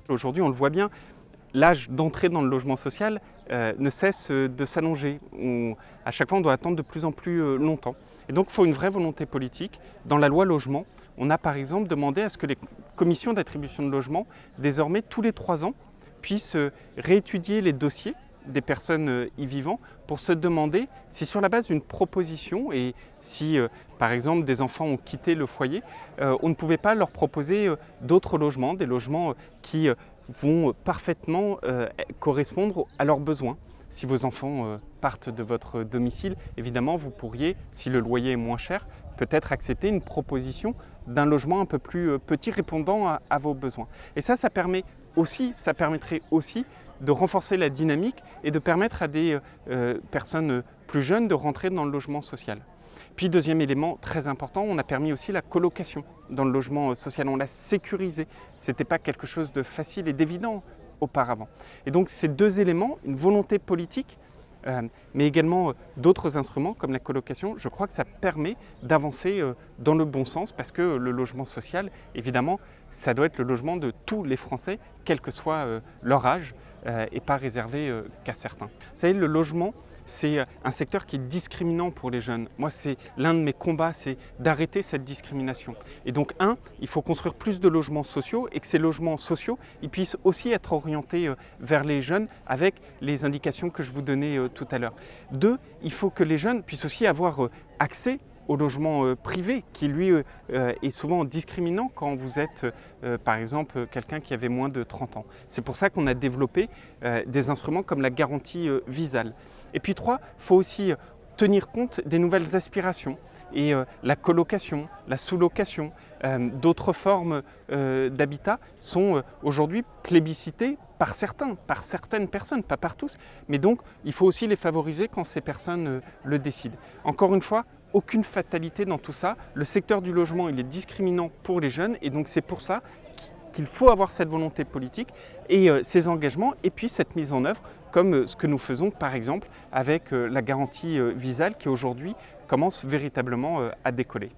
Aujourd'hui, on le voit bien, l'âge d'entrée dans le logement social ne cesse de s'allonger. À chaque fois, on doit attendre de plus en plus longtemps. Et donc, il faut une vraie volonté politique. Dans la loi logement, on a par exemple demandé à ce que les commissions d'attribution de logement, désormais tous les 3 ans, puissent réétudier les dossiers des personnes y vivant pour se demander si sur la base d'une proposition et si par exemple des enfants ont quitté le foyer, on ne pouvait pas leur proposer d'autres logements, des logements qui vont parfaitement correspondre à leurs besoins. Si vos enfants partent de votre domicile, évidemment vous pourriez, si le loyer est moins cher, peut-être accepter une proposition d'un logement un peu plus petit répondant à vos besoins. Et ça permettrait aussi de renforcer la dynamique et de permettre à des personnes plus jeunes de rentrer dans le logement social. Puis deuxième élément très important, on a permis aussi la colocation dans le logement social, on l'a sécurisé. Ce n'était pas quelque chose de facile et d'évident auparavant. Et donc ces deux éléments, une volonté politique, mais également d'autres instruments comme la colocation, je crois que ça permet d'avancer dans le bon sens parce que le logement social, évidemment, ça doit être le logement de tous les Français, quel que soit leur âge, et pas réservé qu'à certains. Vous savez, le logement, c'est un secteur qui est discriminant pour les jeunes. Moi, c'est l'un de mes combats, c'est d'arrêter cette discrimination. Et donc, il faut construire plus de logements sociaux et que ces logements sociaux, ils puissent aussi être orientés vers les jeunes avec les indications que je vous donnais tout à l'heure. 2, il faut que les jeunes puissent aussi avoir accès au logement privé qui lui est souvent discriminant quand vous êtes par exemple quelqu'un qui avait moins de 30 ans. C'est pour ça qu'on a développé des instruments comme la garantie Visale. Et puis 3, il faut aussi tenir compte des nouvelles aspirations et la colocation, la sous-location, d'autres formes d'habitat sont aujourd'hui plébiscitées par certaines personnes, pas par tous, mais donc il faut aussi les favoriser quand ces personnes le décident. Encore une fois, aucune fatalité dans tout ça. Le secteur du logement, il est discriminant pour les jeunes et donc c'est pour ça qu'il faut avoir cette volonté politique et ces engagements et puis cette mise en œuvre comme ce que nous faisons par exemple avec la garantie Visale qui aujourd'hui commence véritablement à décoller.